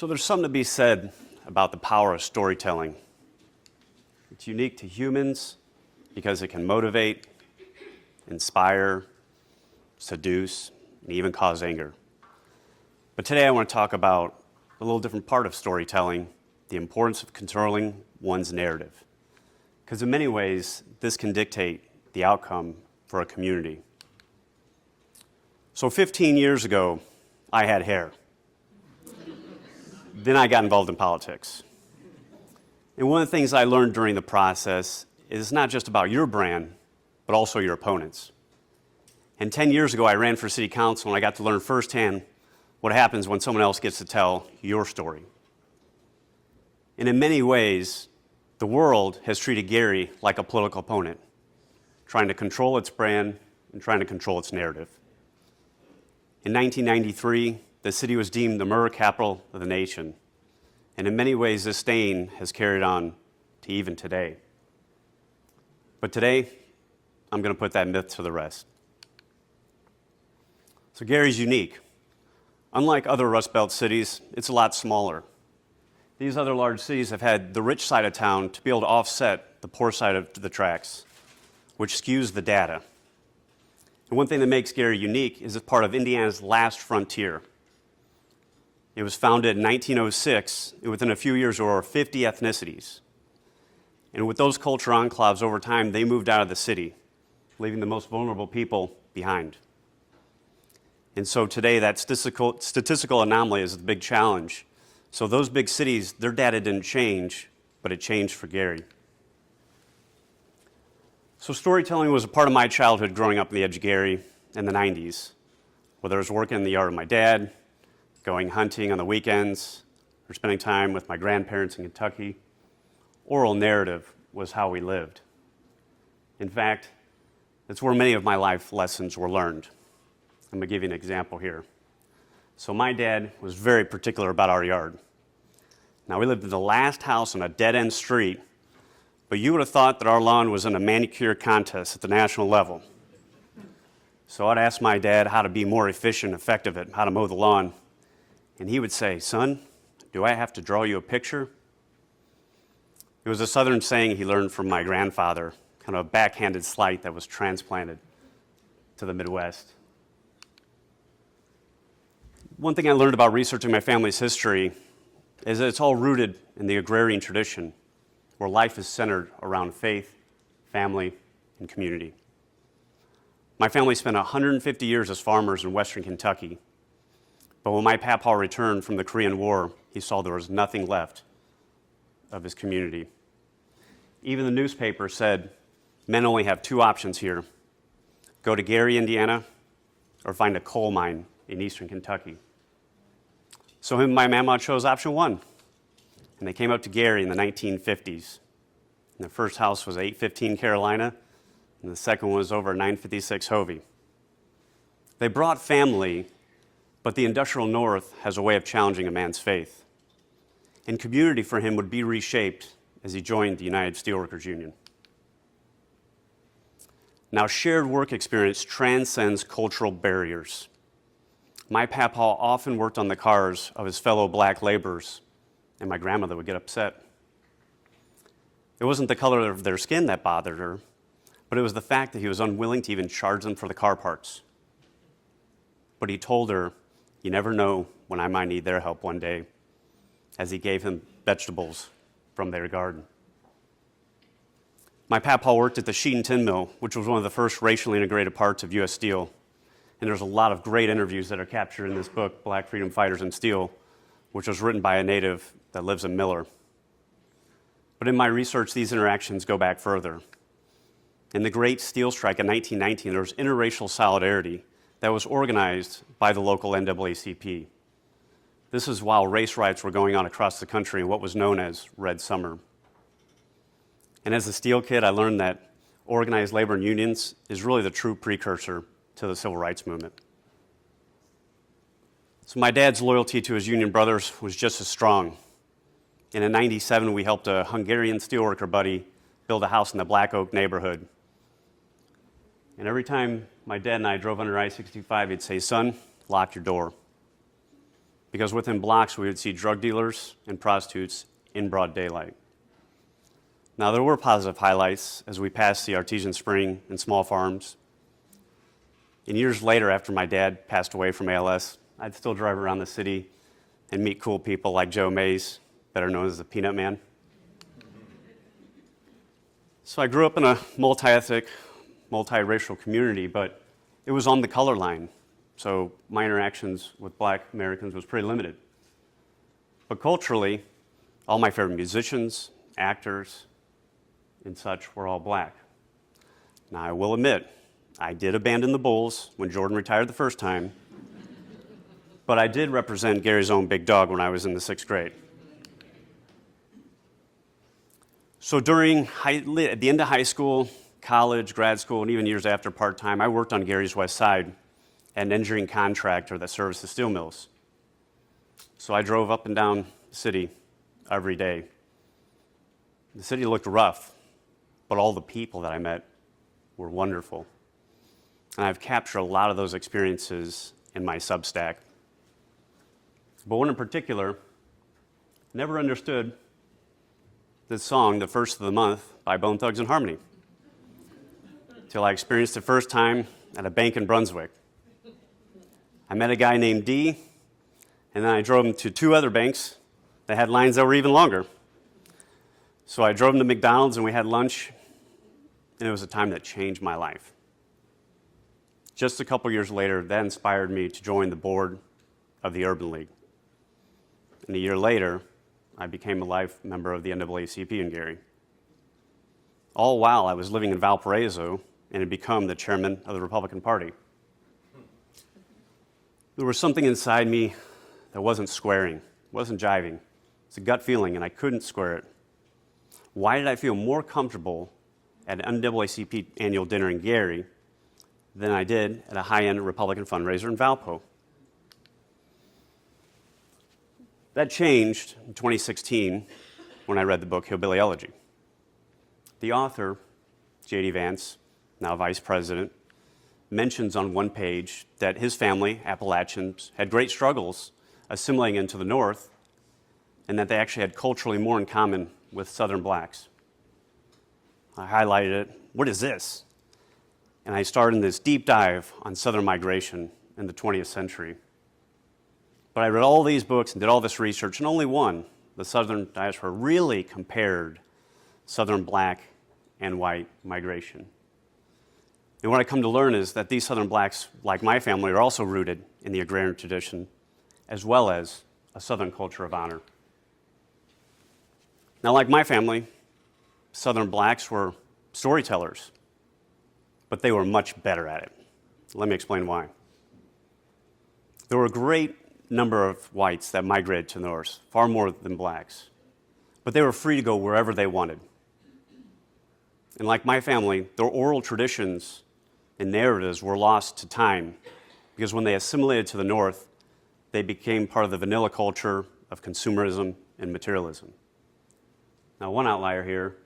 So there's something to be said about the power of storytelling. It's unique to humans because it can motivate, inspire, seduce, and even cause anger. But today I want to talk about a little different part of storytelling, the importance of controlling one's narrative. Because in many ways, this can dictate the outcome for a community. So 15 years ago, I had hair. Then I got involved in politics. And one of the things I learned during the process is it's not just about your brand, but also your opponents. And 10 years ago, I ran for city council, and I got to learn firsthand what happens when someone else gets to tell your story. And in many ways, the world has treated Gary like a political opponent, trying to control its brand and trying to control its narrative. In 1993, the city was deemed the murder capital of the nation. And in many ways, this stain has carried on to even today. But today, I'm going to put that myth to the rest. So Gary's unique. Unlike other Rust Belt cities, it's a lot smaller. These other large cities have had the rich side of town to be able to offset the poor side of the tracks, which skews the data. And one thing that makes Gary unique is it's part of Indiana's last frontier. It was founded in 1906, and within a few years there were 50 ethnicities. And with those culture enclaves over time, they moved out of the city, leaving the most vulnerable people behind. And so today, that statistical anomaly is the big challenge. So those big cities, their data didn't change, but it changed for Gary. So storytelling was a part of my childhood growing up on the edge of Gary in the 90s, whether I was working in the yard with my dad, going hunting on the weekends, or spending time with my grandparents in Kentucky. Oral narrative was how we lived. In fact, it's where many of my life lessons were learned. I'm going to give you an example here. So my dad was very particular about our yard. Now, we lived in the last house on a dead-end street, but you would have thought that our lawn was in a manicure contest at the national level. So I'd ask my dad how to be more efficient, effective at how to mow the lawn. And he would say, "Son, do I have to draw you a picture?" It was a Southern saying he learned from my grandfather, kind of a backhanded slight that was transplanted to the Midwest. One thing I learned about researching my family's history is that it's all rooted in the agrarian tradition, where life is centered around faith, family, and community. My family spent 150 years as farmers in western Kentucky. But when my papa returned from the Korean War, he saw there was nothing left of his community. Even the newspaper said, men only have two options here: go to Gary, Indiana, or find a coal mine in eastern Kentucky. So him and my mama chose option one, and they came up to Gary in the 1950s. And the first house was 815 Carolina, and the second one was over 956 Hovey. They brought family, but the industrial North has a way of challenging a man's faith. And community for him would be reshaped as he joined the United Steelworkers Union. Now, shared work experience transcends cultural barriers. My papa often worked on the cars of his fellow black laborers, and my grandmother would get upset. It wasn't the color of their skin that bothered her, but it was the fact that he was unwilling to even charge them for the car parts. But he told her, "You never know when I might need their help one day," as he gave him vegetables from their garden. My papa worked at the sheet and tin mill, which was one of the first racially integrated parts of U.S. Steel. And there's a lot of great interviews that are captured in this book, Black Freedom Fighters in Steel, which was written by a native that lives in Miller. But in my research, these interactions go back further. In the Great Steel Strike in 1919, there was interracial solidarity that was organized by the local NAACP. This is while race riots were going on across the country in what was known as Red Summer. And as a steel kid, I learned that organized labor and unions is really the true precursor to the civil rights movement. So my dad's loyalty to his union brothers was just as strong. And in '97, we helped a Hungarian steelworker buddy build a house in the Black Oak neighborhood. And every time my dad and I drove under I-65, he'd say, "Son, lock your door." because within blocks we would see drug dealers and prostitutes in broad daylight. Now, there were positive highlights as we passed the artesian spring and small farms. And years later, after my dad passed away from ALS, I'd still drive around the city and meet cool people like Joe Mays, better known as the Peanut Man. So I grew up in a multi-ethnic, multiracial community, but it was on the color line. So my interactions with Black Americans was pretty limited. But culturally, all my favorite musicians, actors, and such were all Black. Now, I will admit, I did abandon the Bulls when Jordan retired the first time, but I did represent Gary's own big dog when I was in the 6th grade. So at the end of high school, college, grad school, and even years after part-time, I worked on Gary's West Side at an engineering contractor that serviced the steel mills. So I drove up and down the city every day. The city looked rough, but all the people that I met were wonderful. And I've captured a lot of those experiences in my Substack. But one in particular, never understood this song, The First of the Month, by Bone Thugs and Harmony, till I experienced it first time at a bank in Brunswick. I met a guy named D, and then I drove him to 2 other banks that had lines that were even longer. So I drove him to McDonald's and we had lunch, and it was a time that changed my life. Just a couple years later, that inspired me to join the board of the Urban League. And a year later, I became a life member of the NAACP in Gary. All while I was living in Valparaiso and had become the chairman of the Republican Party. There was something inside me that wasn't squaring, wasn't jiving. It's a gut feeling, and I couldn't square it. Why did I feel more comfortable at an NAACP annual dinner in Gary than I did at a high-end Republican fundraiser in Valpo? That changed in 2016 when I read the book Hillbilly Elegy. The author, J.D. Vance, now vice president, mentions on one page that his family, Appalachians, had great struggles assimilating into the North, and that they actually had culturally more in common with Southern Blacks. I highlighted it. What is this? And I started this deep dive on Southern migration in the 20th century. But I read all these books and did all this research, and only one, the Southern diaspora, really compared Southern Black and white migration. And what I come to learn is that these Southern Blacks, like my family, are also rooted in the agrarian tradition, as well as a Southern culture of honor. Now, like my family, Southern Blacks were storytellers, but they were much better at it. Let me explain why. There were a great number of whites that migrated to the North, far more than Blacks, but they were free to go wherever they wanted. And like my family, their oral traditions and narratives were lost to time because when they assimilated to the North, they became part of the vanilla culture of consumerism and materialism. Now, one outlier here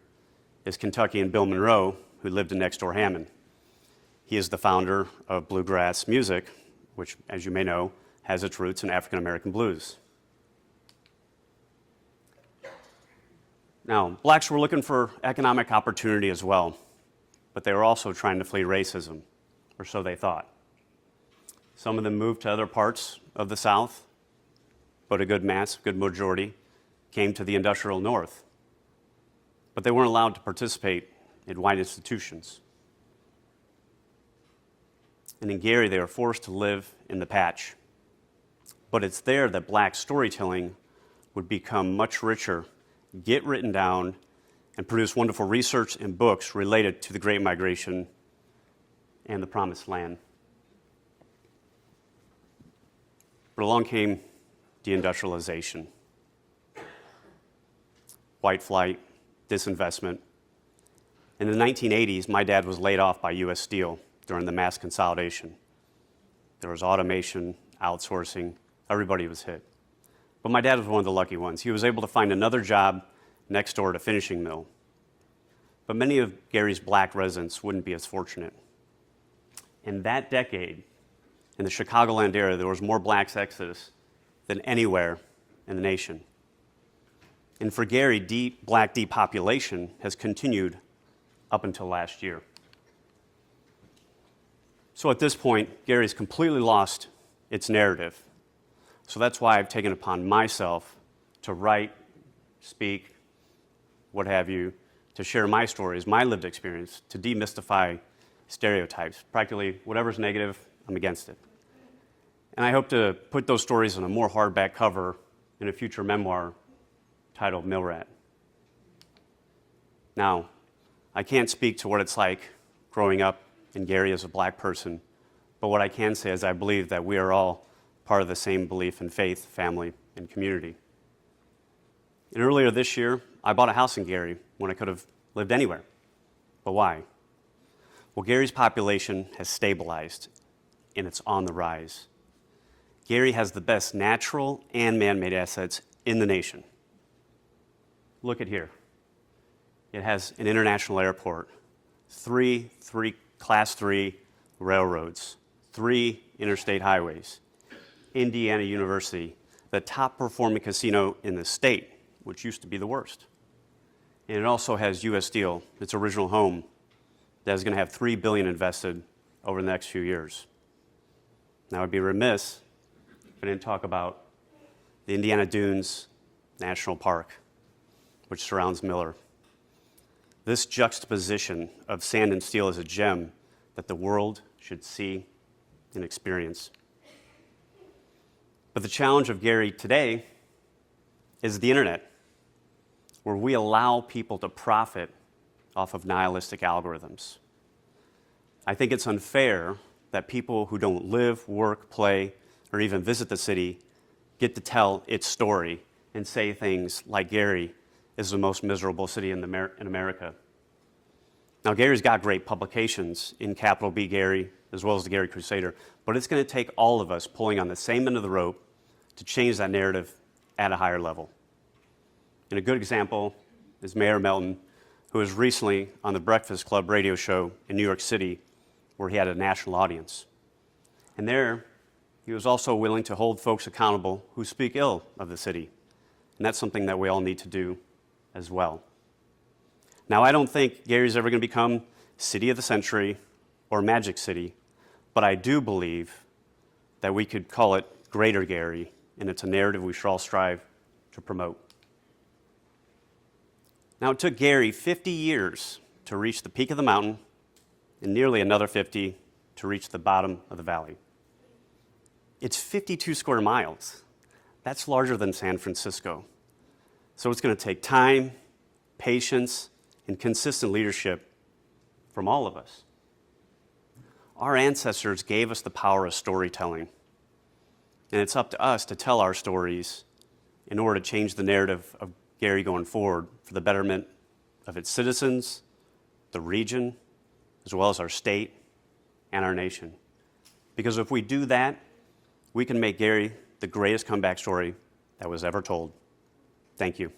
is Kentuckian Bill Monroe, who lived in next-door Hammond. He is the founder of bluegrass music, which, as you may know, has its roots in African American blues. Now, Blacks were looking for economic opportunity as well, but they were also trying to flee racism, or so they thought. Some of them moved to other parts of the South, but a good majority, came to the industrial North. But they weren't allowed to participate in white institutions. And in Gary, they were forced to live in the patch. But it's there that Black storytelling would become much richer, get written down, and produce wonderful research and books related to the Great Migration and the Promised Land. But along came deindustrialization, white flight, disinvestment. In the 1980s, my dad was laid off by U.S. Steel during the mass consolidation. There was automation, outsourcing, everybody was hit. But my dad was one of the lucky ones. He was able to find another job next door to finishing mill. But many of Gary's Black residents wouldn't be as fortunate. In that decade, in the Chicagoland area, there was more Blacks exodus than anywhere in the nation. And for Gary, Black depopulation has continued up until last year. So at this point, Gary's completely lost its narrative. So that's why I've taken upon myself to write, speak, what have you, to share my stories, my lived experience, to demystify stereotypes. Practically whatever's negative, I'm against it. And I hope to put those stories on a more hardback cover in a future memoir titled Mill Rat. Now, I can't speak to what it's like growing up in Gary as a Black person, but what I can say is I believe that we are all part of the same belief in faith, family, and community. And earlier this year, I bought a house in Gary when I could have lived anywhere. But why? Well, Gary's population has stabilized, and it's on the rise. Gary has the best natural and man-made assets in the nation. Look at here. It has an international airport, three Class 3 railroads, 3 interstate highways, Indiana University, the top performing casino in the state, which used to be the worst. And it also has U.S. Steel, its original home, that is going to have $3 billion invested over the next few years. Now, I'd be remiss if I didn't talk about the Indiana Dunes National Park, which surrounds Miller. This juxtaposition of sand and steel is a gem that the world should see and experience. But the challenge of Gary today is the internet, where we allow people to profit off of nihilistic algorithms. I think it's unfair that people who don't live, work, play, or even visit the city get to tell its story and say things like Gary is the most miserable city in America. Now, Gary's got great publications in Capital B Gary, as well as the Gary Crusader, but it's going to take all of us pulling on the same end of the rope to change that narrative at a higher level. And a good example is Mayor Melton, who was recently on the Breakfast Club radio show in New York City, where he had a national audience. And there, he was also willing to hold folks accountable who speak ill of the city. And that's something that we all need to do as well. Now, I don't think Gary's ever going to become City of the Century or Magic City, but I do believe that we could call it Greater Gary, and it's a narrative we should all strive to promote. Now, it took Gary 50 years to reach the peak of the mountain and nearly another 50 to reach the bottom of the valley. It's 52 square miles. That's larger than San Francisco. So it's going to take time, patience, and consistent leadership from all of us. Our ancestors gave us the power of storytelling, and it's up to us to tell our stories in order to change the narrative of Gary going forward for the betterment of its citizens, the region, as well as our state and our nation. Because if we do that, we can make Gary the greatest comeback story that was ever told. Thank you.